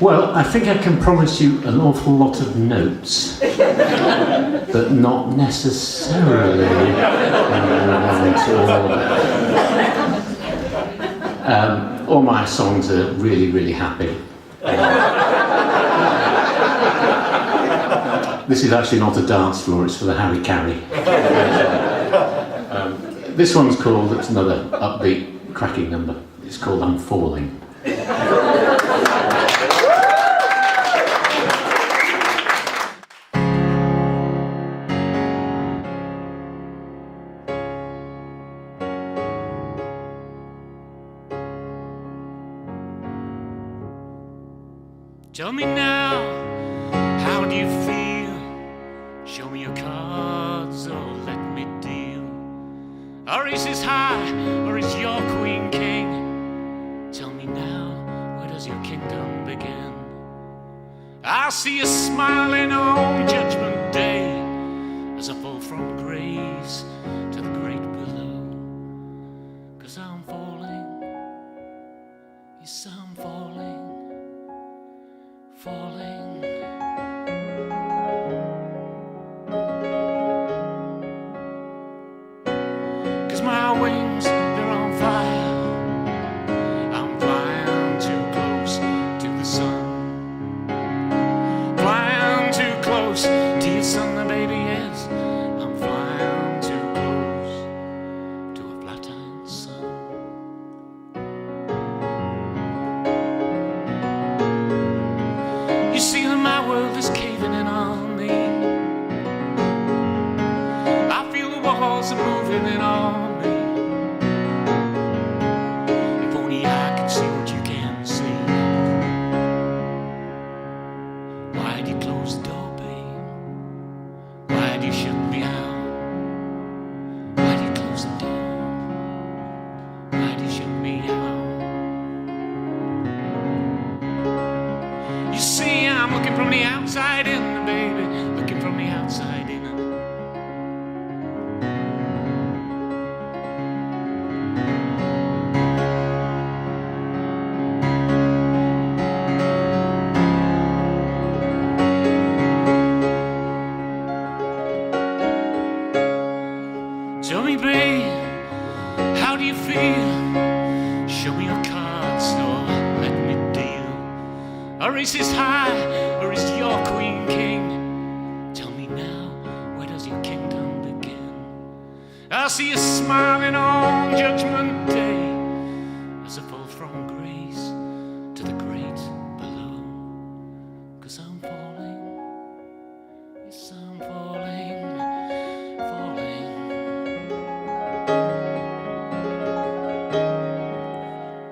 Well, I think I can promise you an awful lot of notes, but not necessarily in order. All my songs are really, really happy. This is actually not a dance floor, it's for the Harry Carry. This one's called, it's another upbeat, cracking number. It's called I'm Falling. Tell me now, how do you feel? Show me your cards or let me deal. Or is this high, or is your queen king? Tell me now, where does your kingdom begin? I see you smiling on Judgment Day as I fall from grace to the great below. 'Cause I'm falling, yes I'm falling, falling. 'Cause my wings, they're on fire. I'm flying too close to the sun. Flying too close to your sun, baby, yes. I'm flying too close to a flat-iron sun. You see that my world is caving in on me. I feel the walls are moving in on me. If only I could see what you can see. Why do you close the door, babe? Why do you shut me out? Why do you close the door? Why do you shut me out? You see, I'm looking from the outside in, baby, looking from the outside in. Tell me, babe, how do you feel? Show me your cards or let me deal. Or is this high, or is your queen king? Tell me now, where does your kingdom begin? I see you smiling on Judgment Day as I fall from grace to the great below. 'Cause I'm falling, yes I'm falling, falling.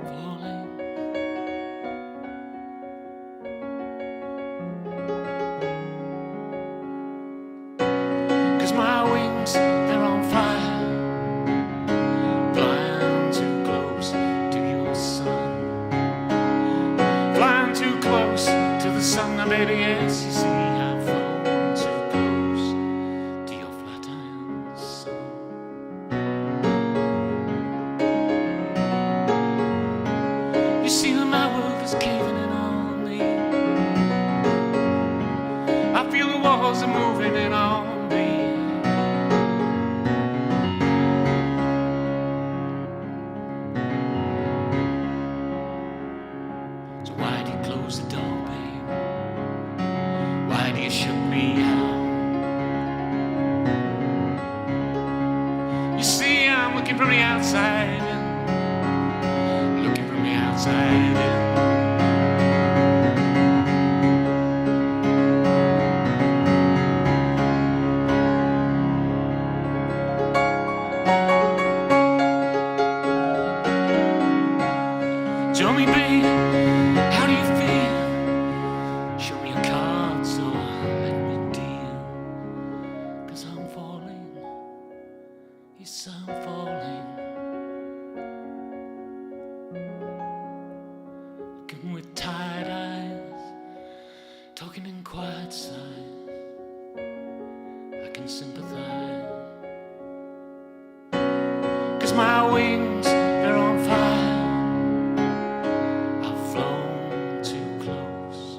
Falling. 'Cause my wings, they're on fire. Flying too close to your sun. Flying too close to the sun, now baby, yes, you see I've flown too close to your flat-iron sun. You see that my world is caving in on me. I feel the walls are moving in on me. So why do you close the door, babe? Why do you shut me out? You see, I'm looking from the outside in, looking from the outside in. Tell me, babe, how do you feel? Show me your cards or let me deal. 'Cause I'm falling, yes I'm falling. Looking with tired eyes, talking in quiet sighs. I can sympathize. 'Cause my wings, they're on fire. I've flown too close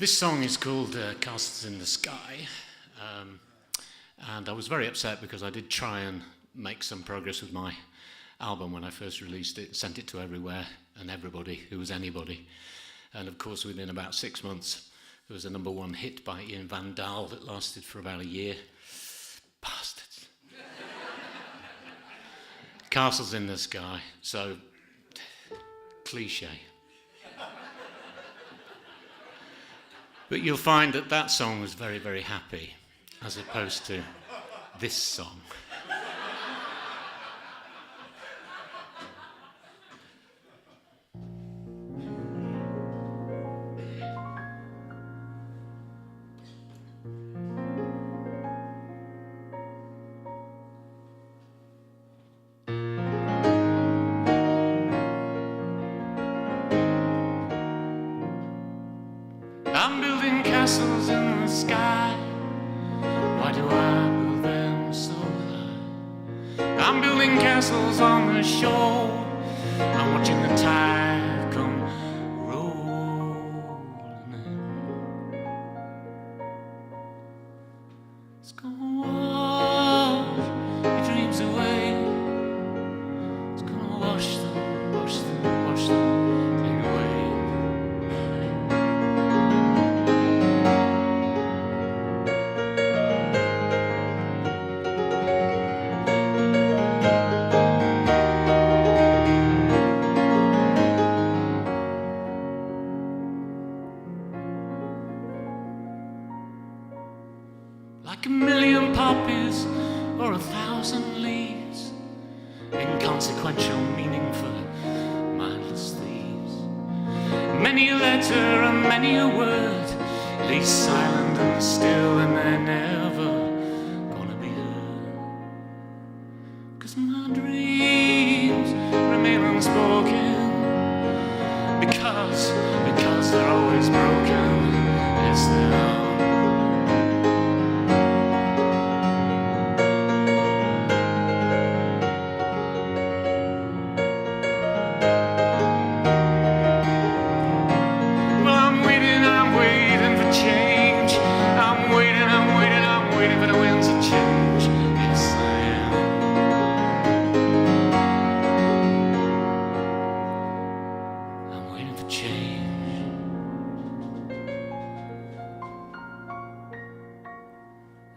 This song is called Castles in the Sky, and I was very upset because I did try and make some progress with my album when I first released it, sent it to everywhere and everybody who was anybody, and of course within about 6 months there was a #1 hit by Ian Van Dahl that lasted for about a year. Bastards. Castles in the Sky, so cliche. But you'll find that that song was very, very happy, as opposed to this song. I'm building castles in the sky. Why do I build them so high? I'm building castles on the shore. I'm watching the tide come rolling in. It's gonna wash your dreams away. It's gonna wash them, wash them, wash them clean away. Like a million poppies or 1,000 leaves, inconsequential meaning for mindless thieves. Many a letter and many a word lay silent and still, and they're never gonna be heard. 'Cause my dreams remain unspoken, because they're always broken. Yes, they are.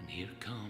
Here it comes.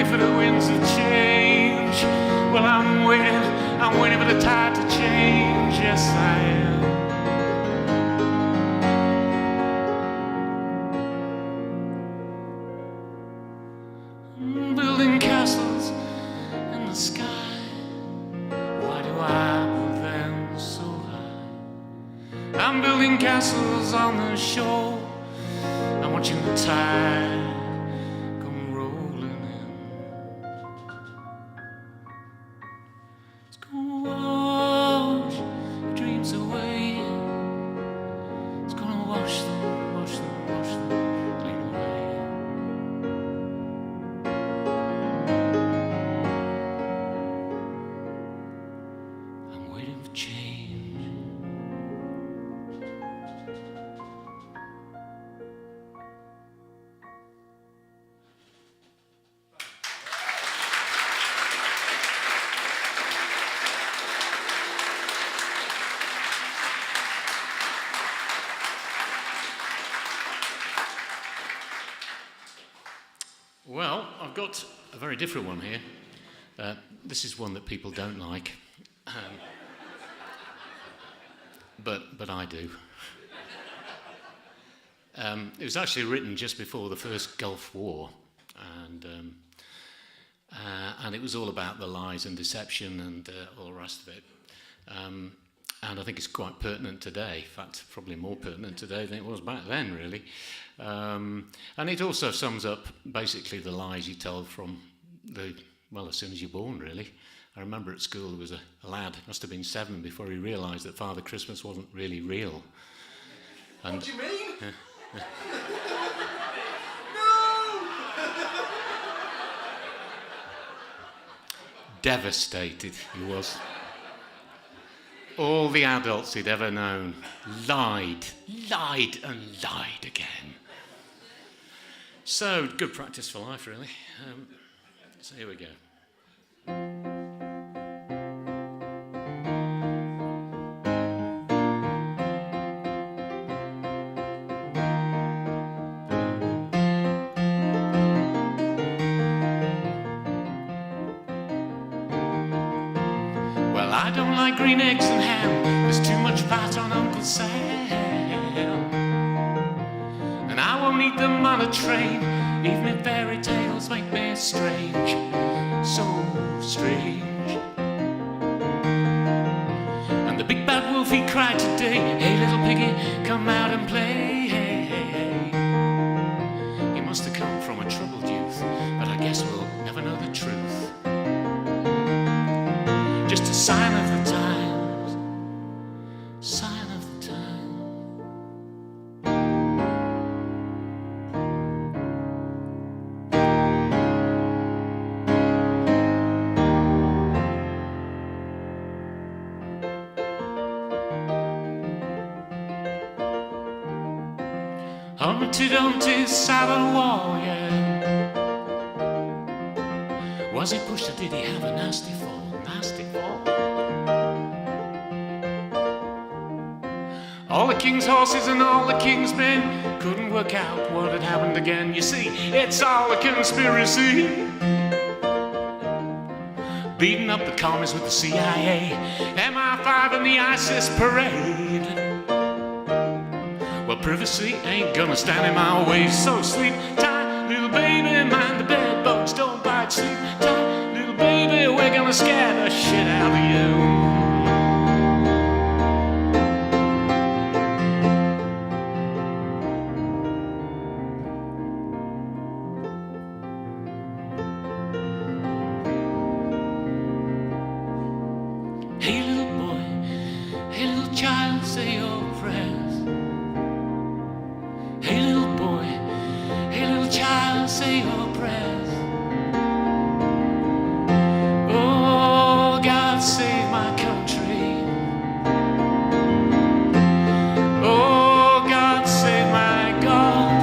For the winds of change. Well, I'm waiting for the tide to change. Yes, I am. I'm building castles in the sky. Why do I build them so high? I'm building castles on the shore. I'm watching the tide. Well, I've got a very different one here. This is one that people don't like, but I do. It was actually written just before the first Gulf War, and it was all about the lies and deception and all the rest of it. And I think it's quite pertinent today. In fact, probably more pertinent today than it was back then, really. And it also sums up basically the lies you tell from as soon as you're born, really. I remember at school there was a lad, must have been 7, before he realised that Father Christmas wasn't really real. And, what do you mean? No! Devastated he was. All the adults he'd ever known lied and lied again. So, good practice for life, really. So here we go. Well, I don't like green eggs and ham. There's too much fat on Uncle Sam. And I won't eat them on a train, even if fairy tales make me strange, so strange. And the big bad wolf, he cried today, hey little piggy, come out and play. He must have come from a troubled youth, but I guess we'll never know the truth. Just a sign of the times, sign of the times. Humpty sat on a wall, yeah. Was he pushed or did he have a nasty fall? Nasty fall. All the king's horses and all the king's men couldn't work out what had happened again. You see, it's all a conspiracy. Beating up the commies with the CIA, MI5 and the ISIS parade. Well, privacy ain't gonna stand in my way, so sleep tight, little baby, mind the bed bugs don't bite. Sleep tight, little baby, we're gonna scare the shit out of you. Hey little boy, hey little child, say your prayers. Hey little boy, hey little child, say your prayers. Oh, God save my country. Oh, God save my God.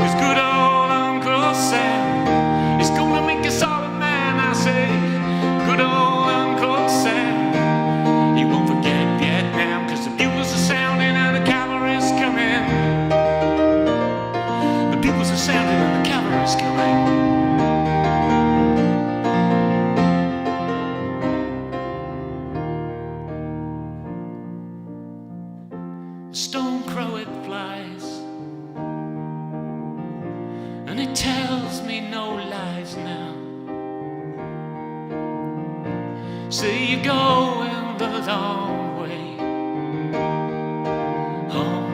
'Cause good old Uncle Sam is gonna make us all a man, I say. Good old Uncle Sam, he won't forget Vietnam, 'cause the bugles are sounding and the cavalry's coming. The bugles are sounding and the cavalry's coming. The stone crow, it flies, and it tells me no lies now. Say you're going the long way home.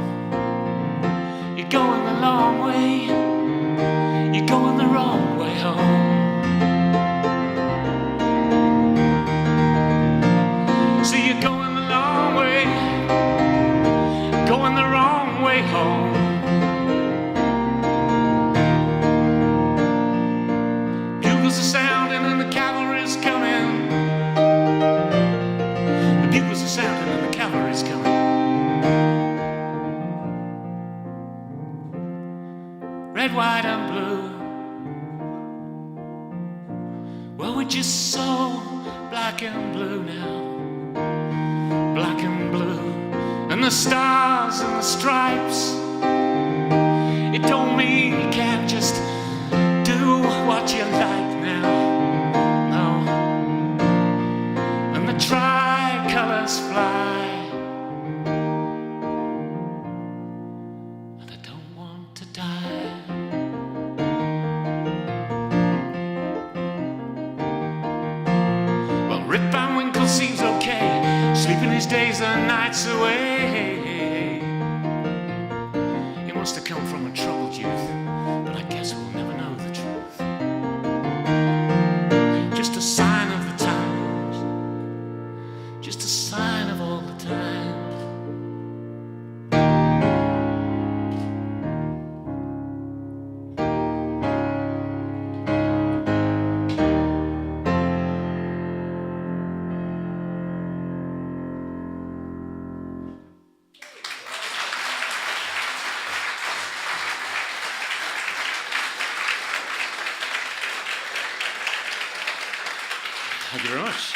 You're going the long way. You're going the wrong way home. See, you're going the long way, going the wrong way home. Bugles are sounding and the cavalry's coming. The bugles are sounding and the cavalry's coming. Red, white and blue. Well, we're just so black and blue now. Black and blue. And the stars and the stripes days and nights away. He must have come from a troubled youth, but I guess we'll never know the truth. Just a sign of the times, just a sign of all the times. Thank you very much.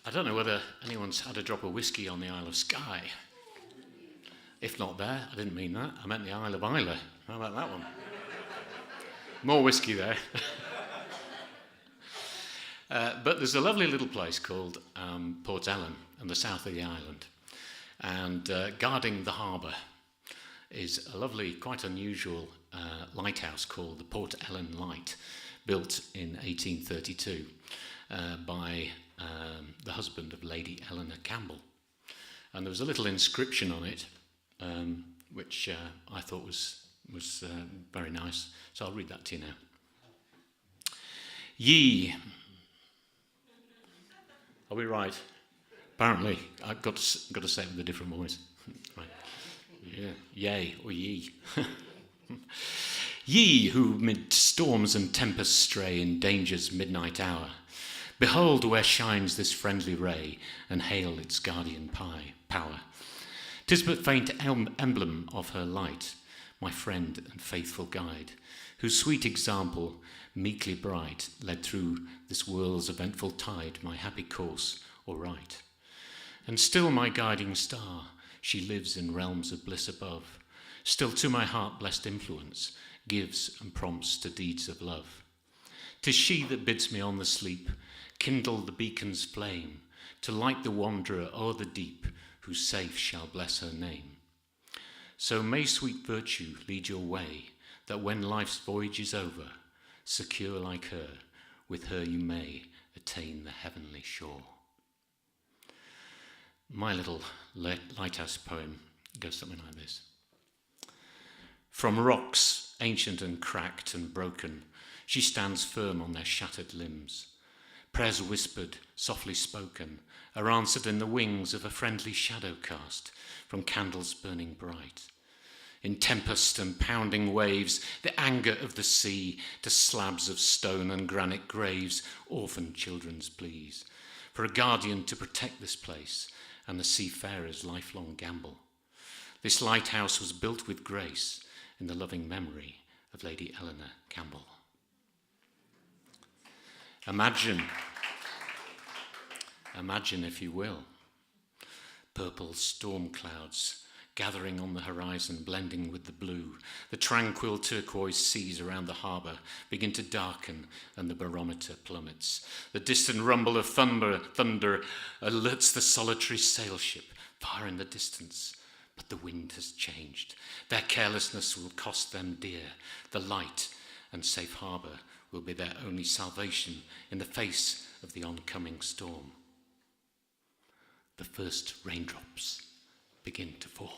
I don't know whether anyone's had a drop of whiskey on the Isle of Skye. If not there, I didn't mean that. I meant the Isle of Islay. How about that one? More whiskey there. But there's a lovely little place called Port Ellen in the south of the island. And guarding the harbour is a lovely, quite unusual lighthouse called the Port Ellen Light, built in 1832 by the husband of Lady Eleanor Campbell. And there was a little inscription on it, which I thought was very nice. So I'll read that to you now. Ye. Are we right? Apparently, I've got to say it with a different voice. Right. Yeah. Yea or ye. Ye who mid storms and tempests stray in danger's midnight hour, behold where shines this friendly ray, and hail its guardian power. 'Tis but faint emblem of her light, my friend and faithful guide, whose sweet example, meekly bright, led through this world's eventful tide my happy course aright. And still my guiding star, she lives in realms of bliss above, still to my heart blessed influence gives and prompts to deeds of love. 'Tis she that bids me on the sleep kindle the beacon's flame, to light the wanderer o'er the deep, who safe shall bless her name. So may sweet virtue lead your way, that when life's voyage is over, secure like her, with her you may attain the heavenly shore. My little lighthouse poem goes something like this. From rocks, ancient and cracked and broken, she stands firm on their shattered limbs. Prayers whispered, softly spoken, are answered in the wings of a friendly shadow cast from candles burning bright. In tempest and pounding waves, the anger of the sea, to slabs of stone and granite graves, orphan children's pleas, for a guardian to protect this place and the seafarer's lifelong gamble. This lighthouse was built with grace in the loving memory of Lady Eleanor Campbell. Imagine if you will, purple storm clouds gathering on the horizon, blending with the blue. The tranquil turquoise seas around the harbour begin to darken and the barometer plummets. The distant rumble of thunder alerts the solitary sail ship far in the distance. But the wind has changed. Their carelessness will cost them dear. The light and safe harbour will be their only salvation in the face of the oncoming storm. The first raindrops begin to fall.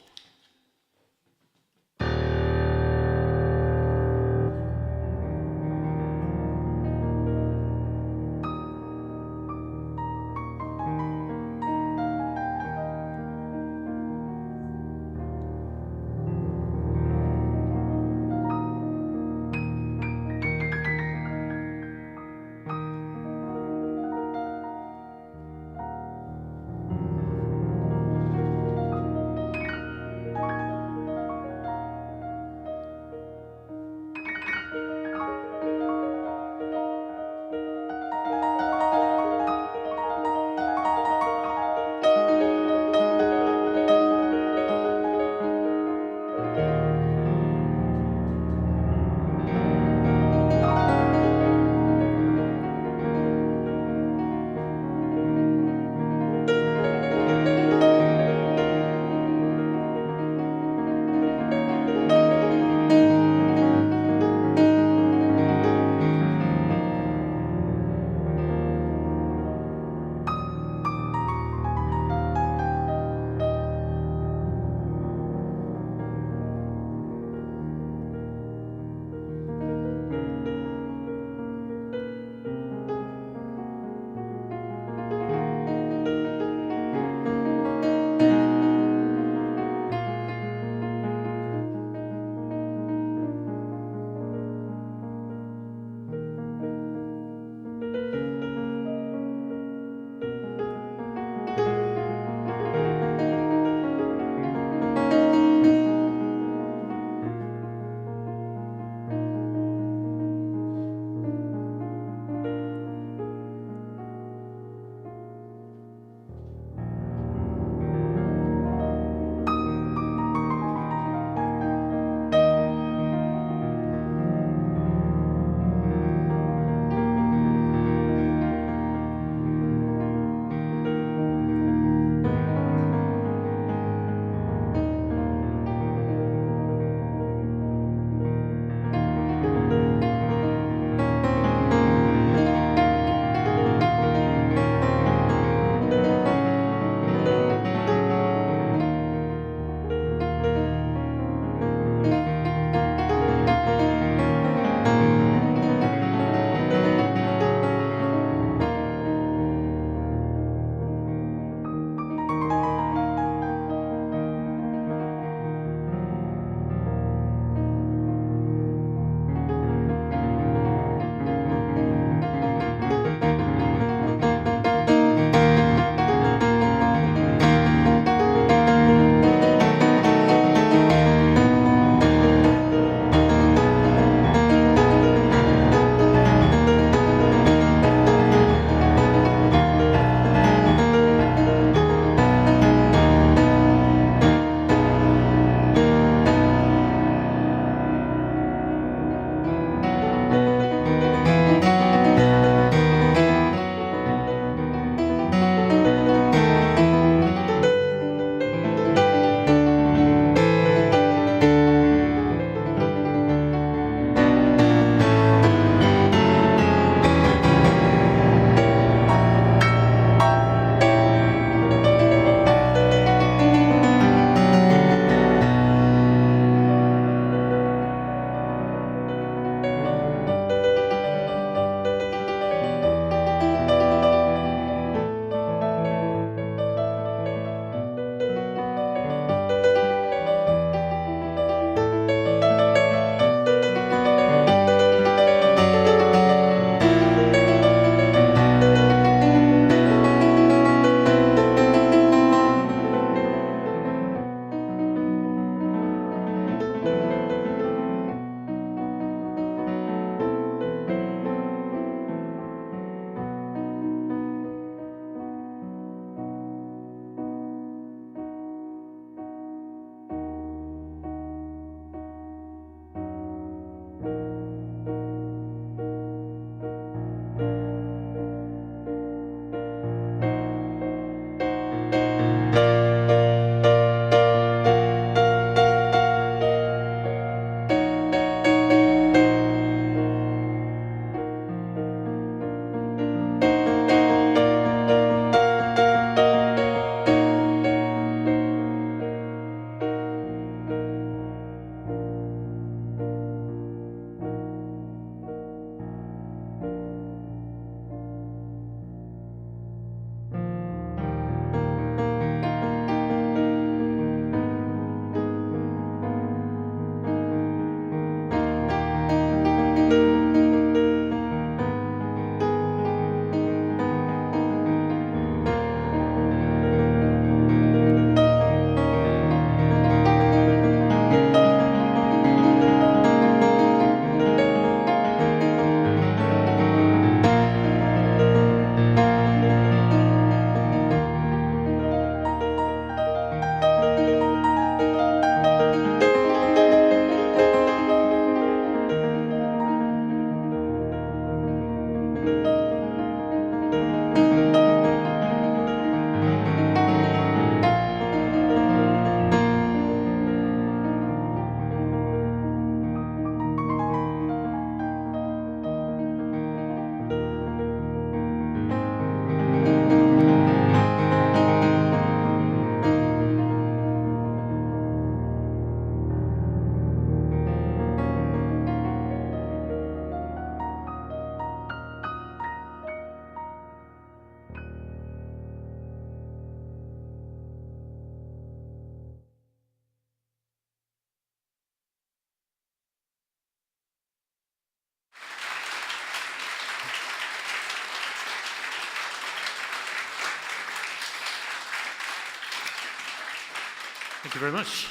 Thank you very much.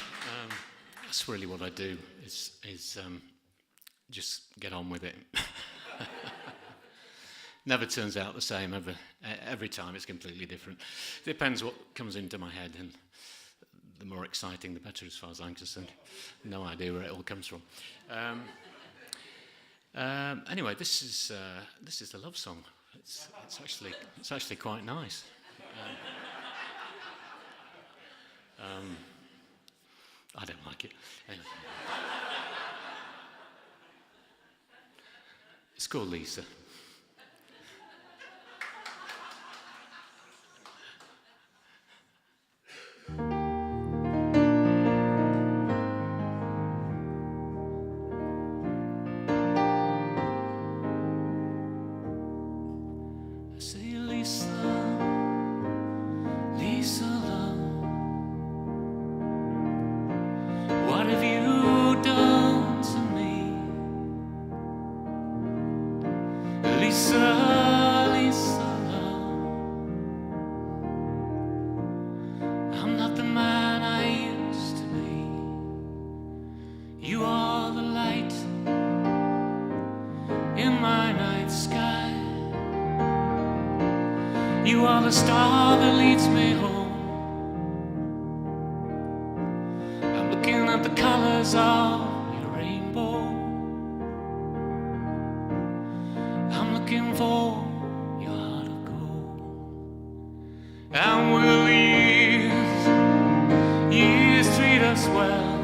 That's really what I do, is just get on with it. Never turns out the same. Every time it's completely different. Depends what comes into my head, and the more exciting, the better, as far as I'm concerned. No idea where it all comes from. Anyway, this is the love song. It's actually quite nice. I don't like it. Anyway. It's called Lisa. I say, Lisa, Lisa, love, what have you done to me? Lisa, Lisa, love, I'm not the man I used to be. You are the light in my night sky. You are the star that leads me home. I'm looking at the colors of your rainbow. I'm looking for your heart of gold. And will years treat us well,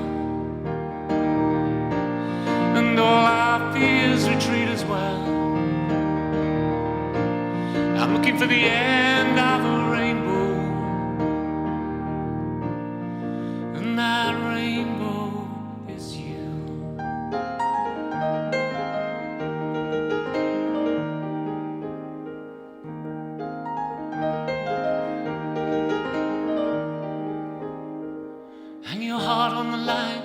and all our fears retreat as well. I'm looking for the end of a rainbow, and that rainbow is you. Hang your heart on the line,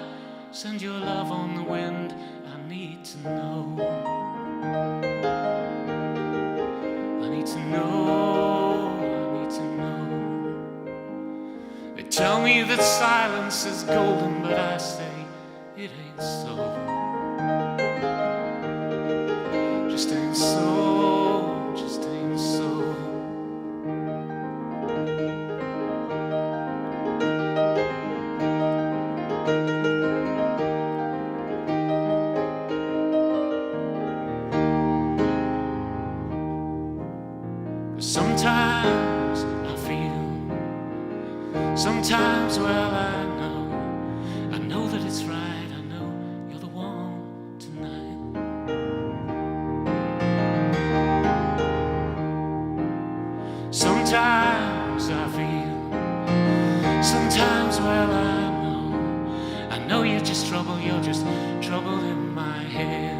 send your love on the wind. I need to know. I need to know. They tell me that silence is golden, but I say it ain't so. Just ain't so, just ain't so. Sometimes I feel, sometimes, well, I know that it's right. I know you're the one tonight. Sometimes I feel, sometimes, well, I know you're just trouble. You're just trouble in my head.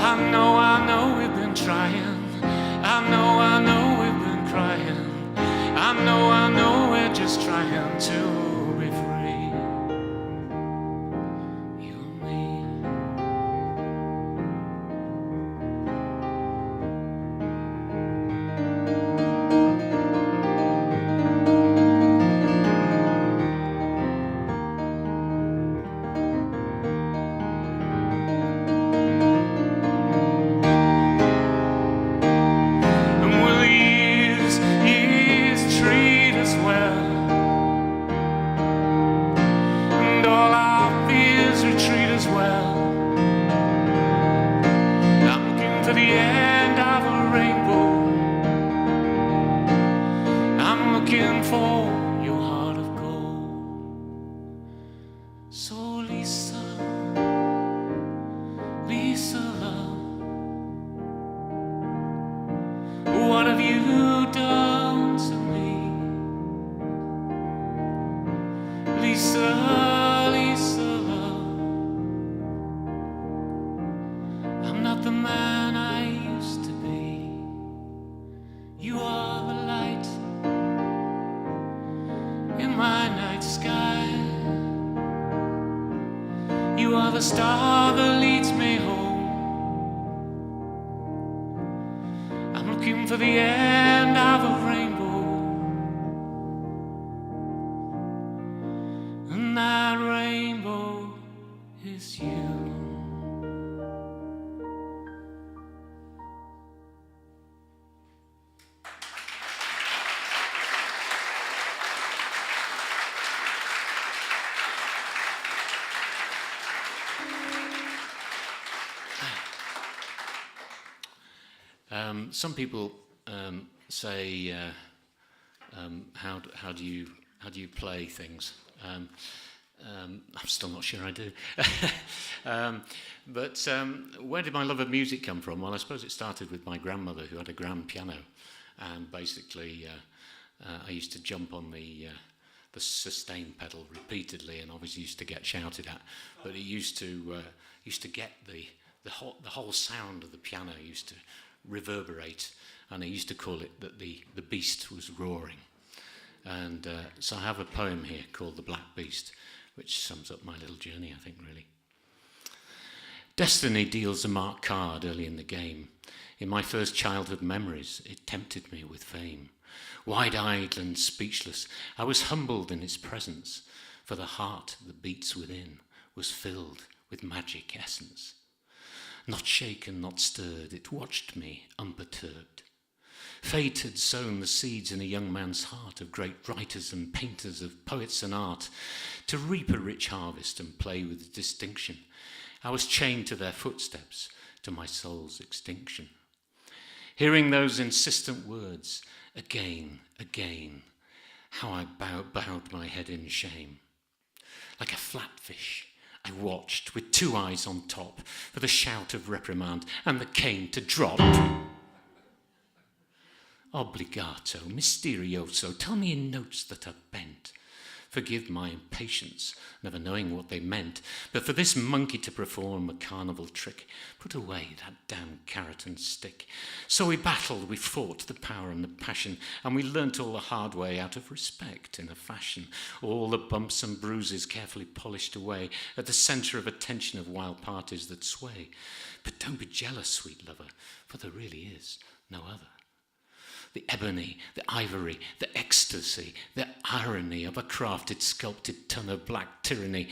I know we've been trying. I know we've been crying. I know we're just trying to be free. You and me. To the end of a rainbow, I'm looking for your heart of gold. So Lisa, Lisa, love, what have you done to me? Lisa, Lisa, love, I'm not the man I used to be. You are the light in my night sky. You are the star that leads me home. I'm looking for the end of a rainbow, Some people say, how do you play things? I'm still not sure I do. But where did my love of music come from? Well, I suppose it started with my grandmother, who had a grand piano, and basically I used to jump on the sustain pedal repeatedly, and obviously used to get shouted at. But it used to get the whole sound of the piano used to reverberate, and I used to call it that the beast was roaring. And so I have a poem here called The Black Beast, which sums up my little journey, I think, really. Destiny deals a marked card early in the game. In my first childhood memories, it tempted me with fame. Wide-eyed and speechless, I was humbled in its presence, for the heart that beats within was filled with magic essence. Not shaken, not stirred, it watched me unperturbed. Fate had sown the seeds in a young man's heart of great writers and painters, of poets and art, to reap a rich harvest and play with distinction. I was chained to their footsteps, to my soul's extinction. Hearing those insistent words, again, again, how I bowed my head in shame. Like a flatfish, I watched with two eyes on top for the shout of reprimand and the cane to drop. Obligato, misterioso, tell me in notes that are bent. Forgive my impatience, never knowing what they meant, but for this monkey to perform a carnival trick, put away that damn carrot and stick. So we battled, we fought the power and the passion, and we learnt all the hard way out of respect in a fashion. All the bumps and bruises carefully polished away at the centre of attention of wild parties that sway. But don't be jealous, sweet lover, for there really is no other. The ebony, the ivory, the ecstasy, the irony of a crafted, sculpted ton of black tyranny.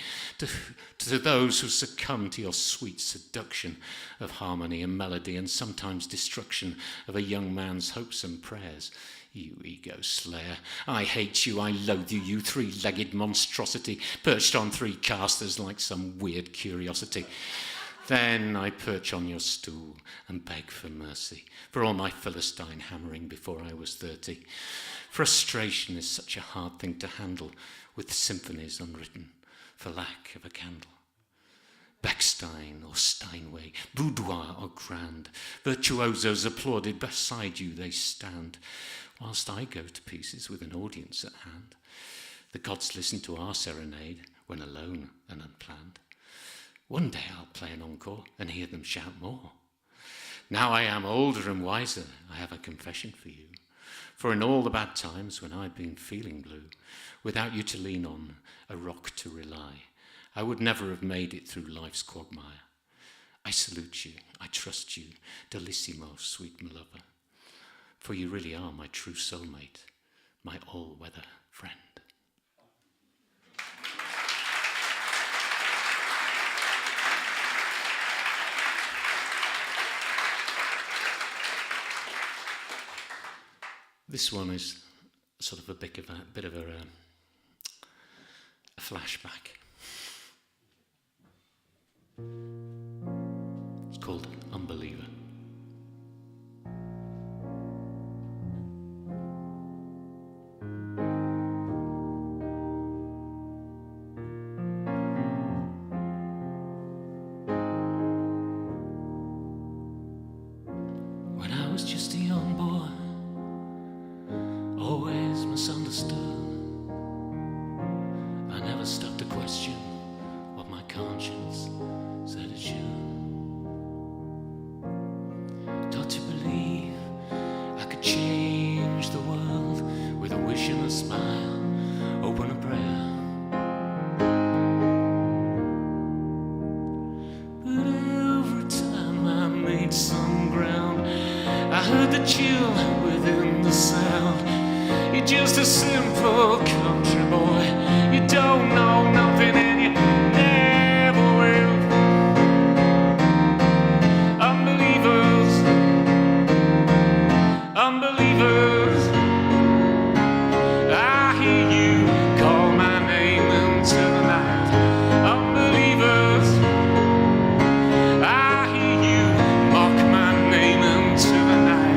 To those who succumb to your sweet seduction of harmony and melody and sometimes destruction of a young man's hopes and prayers. You ego slayer, I hate you, I loathe you, you three-legged monstrosity, perched on three casters like some weird curiosity. Then I perch on your stool and beg for mercy for all my Philistine hammering before I was 30. Frustration is such a hard thing to handle with symphonies unwritten for lack of a candle. Bechstein or Steinway, boudoir or grand, virtuosos applauded, beside you they stand, whilst I go to pieces with an audience at hand. The gods listen to our serenade when alone and unplanned. One day I'll play an encore and hear them shout more. Now I am older and wiser, I have a confession for you. For in all the bad times when I've been feeling blue, without you to lean on, a rock to rely, I would never have made it through life's quagmire. I salute you, I trust you, Delissimo, sweet lover, for you really are my true soulmate, my all-weather friend. This one is sort of a bit of a flashback. It's called Unbeliever. When I was just a young boy, always misunderstood, I never stopped to question what my conscience said it should. Taught to believe I could change the world with a wish and a smile, open a prayer. But every time I made some ground, I heard the chill within the sound. You're just a simple country boy. You don't know nothing and you never will. Unbelievers, unbelievers, I hear you call my name into the night. Unbelievers, I hear you mock my name into the night.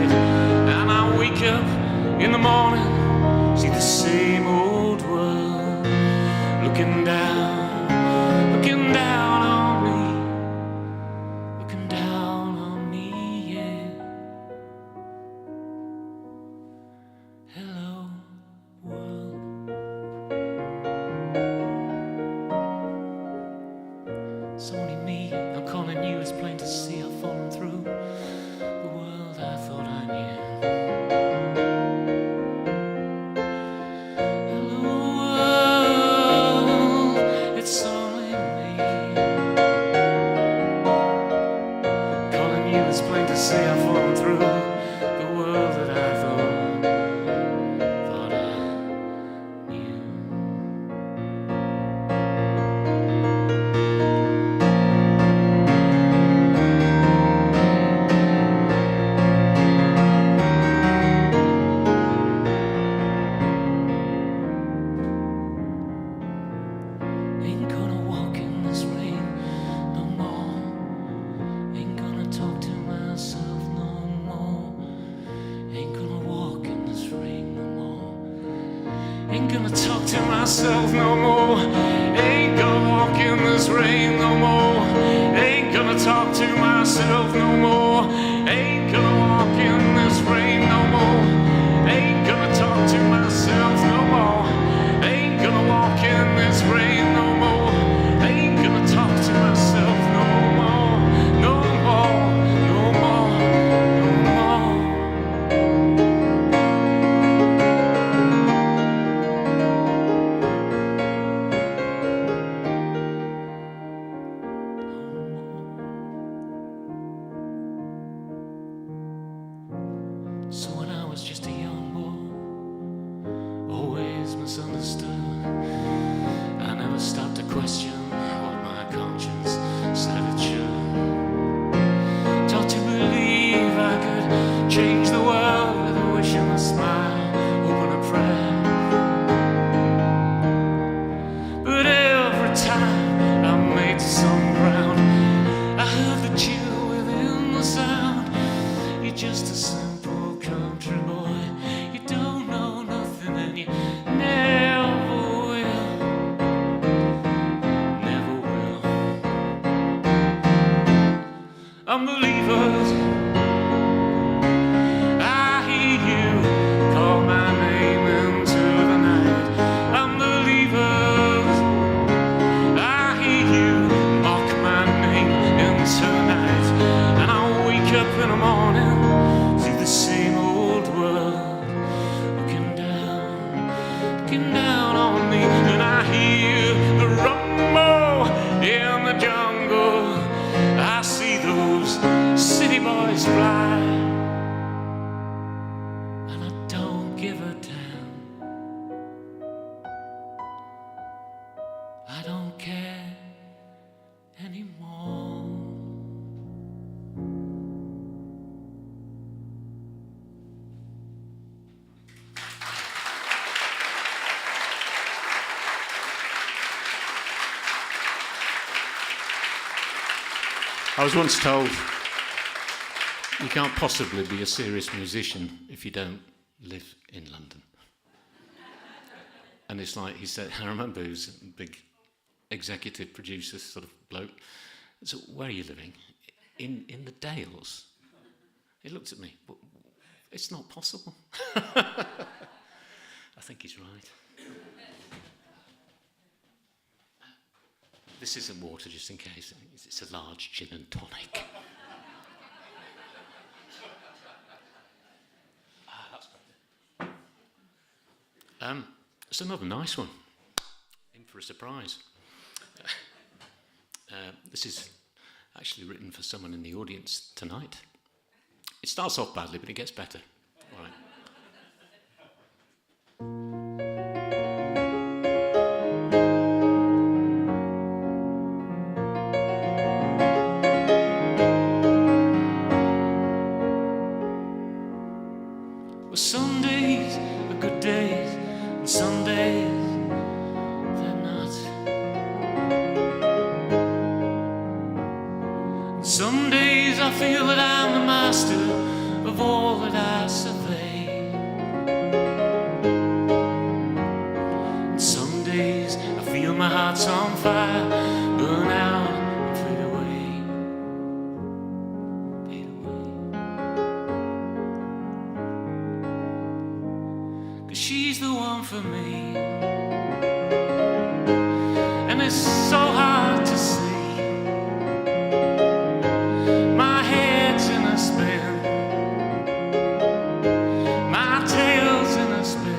Ain't gonna talk to myself no more. Ain't gonna walk in this rain no more. Ain't gonna talk to myself no more. Ain't gonna walk in this rain no more. Ain't gonna talk to myself no more. Ain't gonna walk in this rain no more. Ain't gonna talk to myself no more. No more, no more, no more. So when I was just a young boy, always misunderstood, I never stopped to question what my conscience said it should. Taught to believe I could change the world with a wish and a smile, hope and a prayer. But every time I made some ground, I heard the chill within the sound. You're just a simple country boy. You don't know nothing and you never will. Never will. Unbelievers, I hear you call my name into the night. Unbelievers, I hear you mock my name into the night. And I'll wake up in the morning, see the same old world looking down on me. And I hear the rumble in the jungle. I see those city boys fly, and I don't give a damn. I don't care anymore. I was once told you can't possibly be a serious musician if you don't live in London. And it's like he said, I remember he was a big executive producer sort of bloke. So where are you living? In the Dales. He looked at me, it's not possible. I think he's right. This isn't water, just in case. It's a large gin and tonic. That's better. It's another nice one. In for a surprise. This is actually written for someone in the audience tonight. It starts off badly, but it gets better. All right. Well, some days are good days, and some days they're not. And some days I feel that I'm the master of all that I survey. And some days I feel my heart's on fire, burn out and fade away. Fade away. 'Cause she's the one for me, and it's so hard to see. My head's in a spin, my tail's in a spin,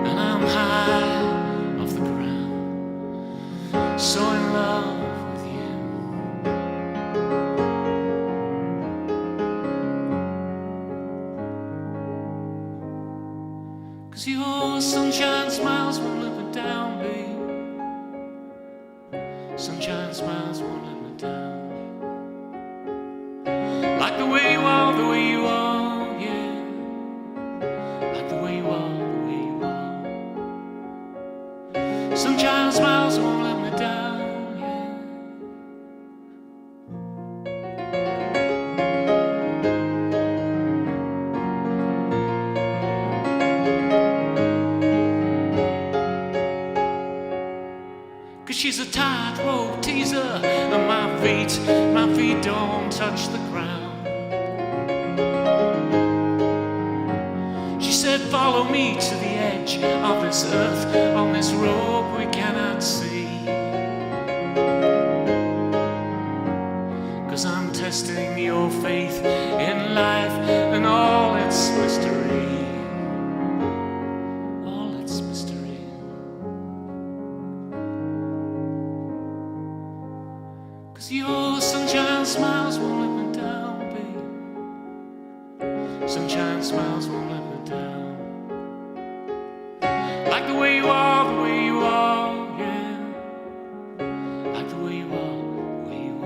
and I'm high off the ground, so in love with you. 'Cause your sunshine smiles won't let me down, babe. Sunshine smiles won't let me down. Like the way you are, the way you are, yeah. Like the way you are, the way you are. Sunshine smiles won't let me down, yeah. she's a tightrope teaser, and my feet don't touch the ground. She said, follow me to the edge of this earth, on this rope we cannot see. 'Cause I'm testing your faith in life and all its mystery. All its mystery. 'Cause your sunshine smiles won't let me down, babe. Sunshine smiles won't let me down. Like the way you are, the way you are, yeah. Like the way you are, the way you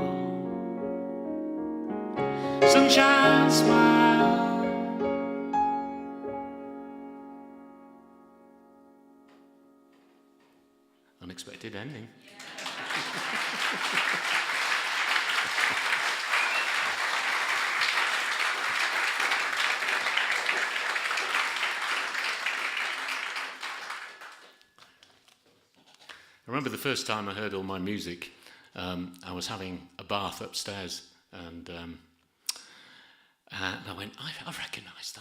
are. Sunshine smile. Unexpected ending. I remember the first time I heard all my music, I was having a bath upstairs, and I went, I recognise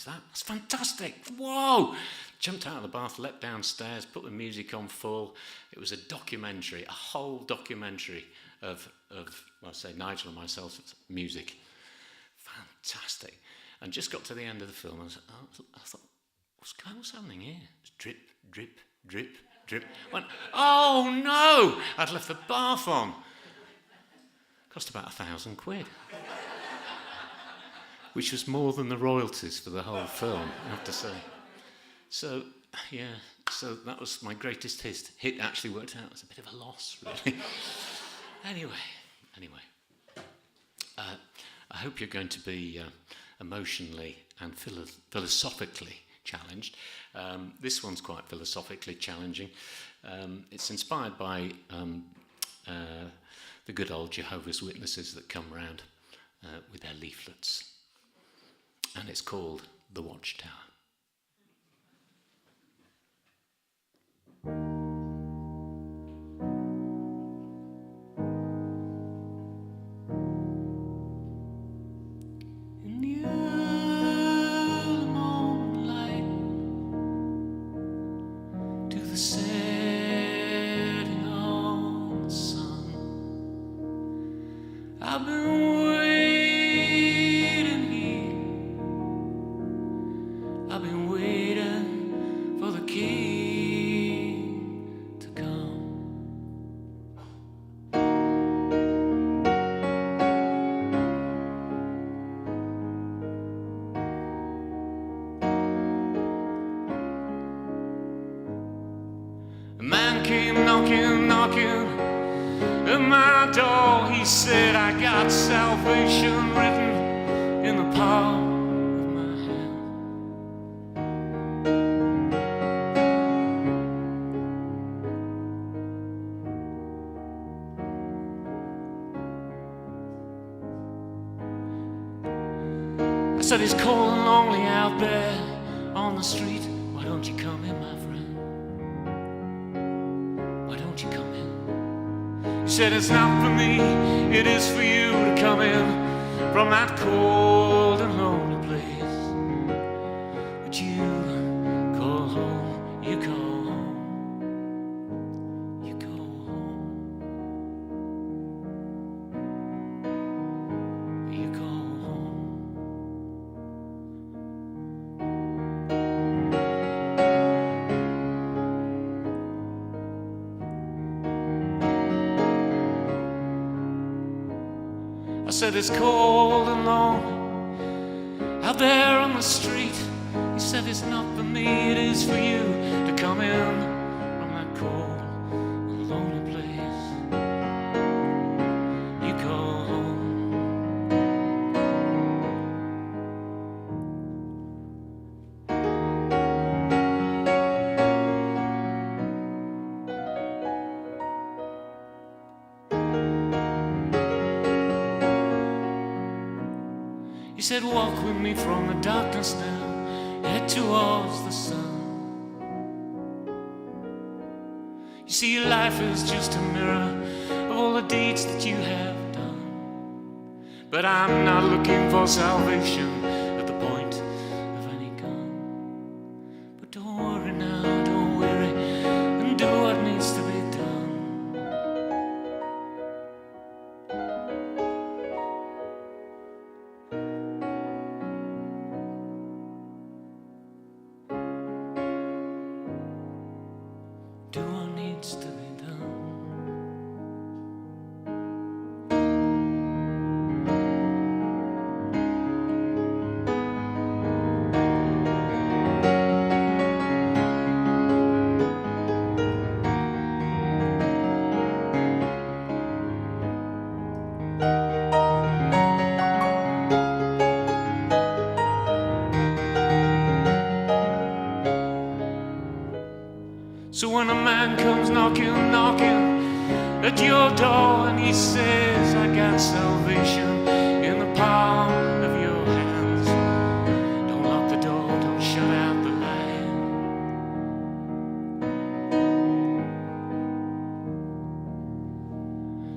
that, that's fantastic, whoa! Jumped out of the bath, leapt downstairs, put the music on full. It was a documentary, a whole documentary of well, say, Nigel and myself, music. Fantastic. And just got to the end of the film, and I thought, what's happening here? It's drip, drip, drip, drip. Went, oh no! I'd left the bath on. Cost about £1,000, which was more than the royalties for the whole film, I have to say. So, yeah, so that was my greatest hit. Hit actually worked out as a bit of a loss, really. Anyway, I hope you're going to be emotionally and philosophically challenged. This one's quite philosophically challenging. It's inspired by the good old Jehovah's Witnesses that come round with their leaflets. And it's called The Watchtower. In the early morning light, to the setting of the sun, I've been waiting here. I've been waiting for the king to come. A man came knocking at my door. He said, I got salvation written in the palm of my hand. I said, it's cold and lonely out there on the street. Why don't you come in, my friend? Why don't you come in? He said, it's not for me, it is for you to come in from that cold and lonely place. But you call home, you call home, you go home, you go home. I said, it's cold and lonely out there on the street. He said, it's not for me, it is for you to come in from that cold and lonely place. You go home. He said, walk with me from the darkness now, head towards the sun. He You see, life is just a mirror of all the deeds that you have done. But I'm not looking for salvation at the point of any gun. But don't worry now, don't worry, and do what needs to be done. Do what needs to be done. So when a man comes knocking at your door and he says, I got salvation in the palm of your hands, don't lock the door, don't shut out the light.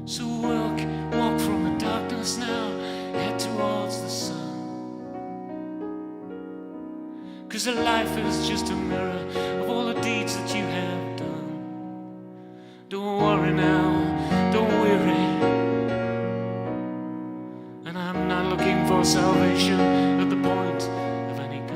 So walk from the darkness now, head towards the sun. 'Cause life is just a mirror of all the deeds that you have done. Don't worry now, don't weary. And I'm not looking for salvation at the point of any gun.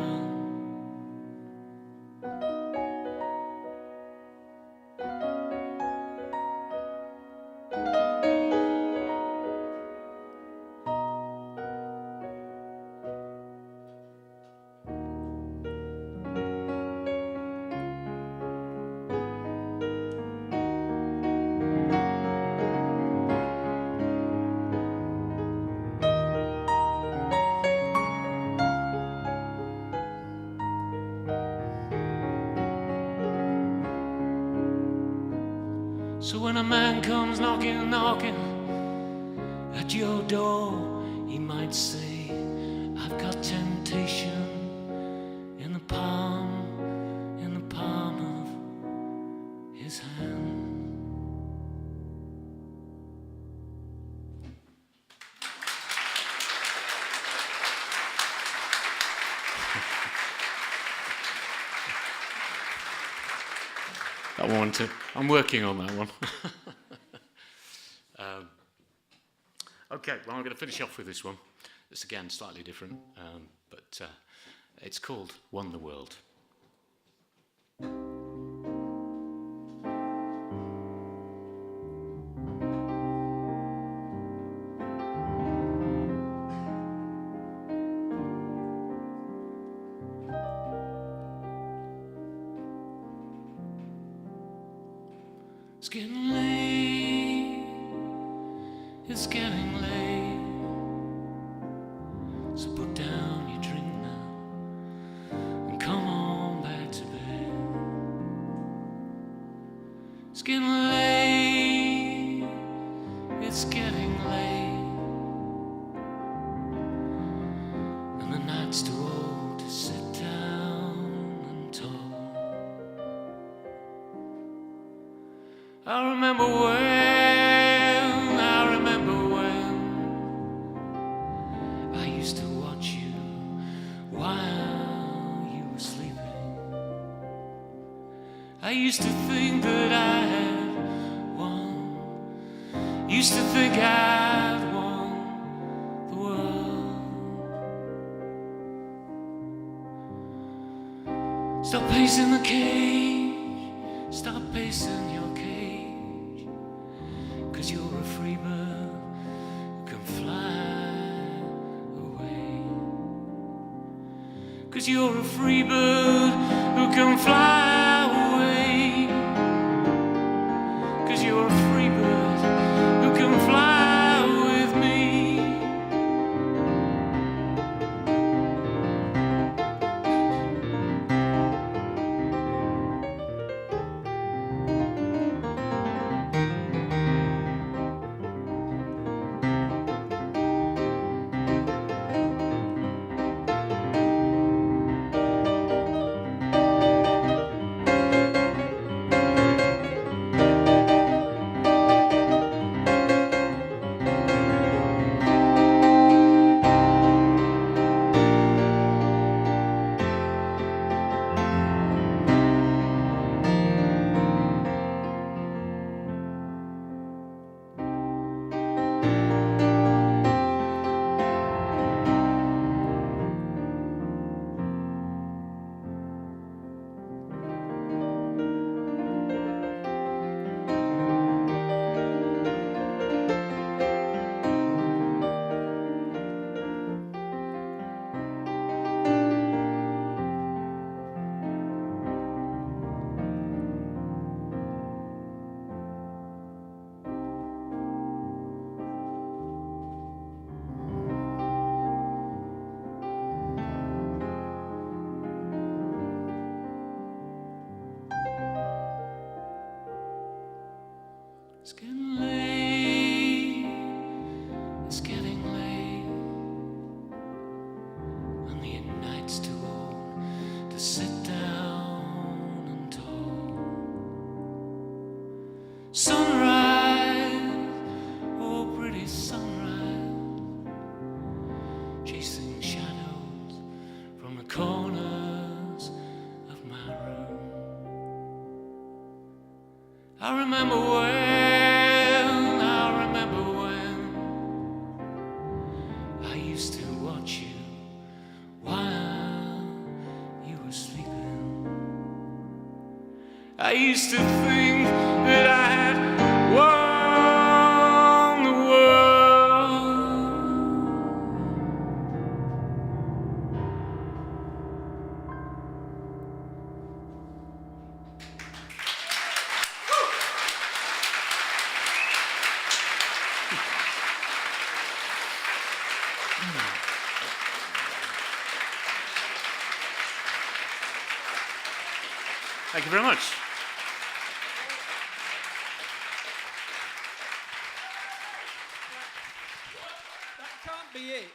So when a man comes knocking at your door, he might say, I've got temptation in the palm of his hand. That one too. I'm working on that one. Okay, well, I'm going to finish off with this one. It's again slightly different, but it's called Won the World. It's getting late, it's getting late, so put down your drink now and come on back to bed. It's getting late, it's getting late, and the night's too old to sit down and talk. I remember when I used to watch you while you were sleeping. I used to think that I had won, used to think I'd won the world. Stop pacing the cage, stop pacing your cage. 'Cause you're a free bird who can fly away. 'Cause you're a free bird who can fly away. 'Cause you're a free bird who can fly with me. it's too old to sit down and talk. Sunrise, oh pretty sunrise, chasing shadows from the corners of my room. I remember when I used to watch you while you were sleeping. I used to think that I had won the world. Thank you very much. That can't be it.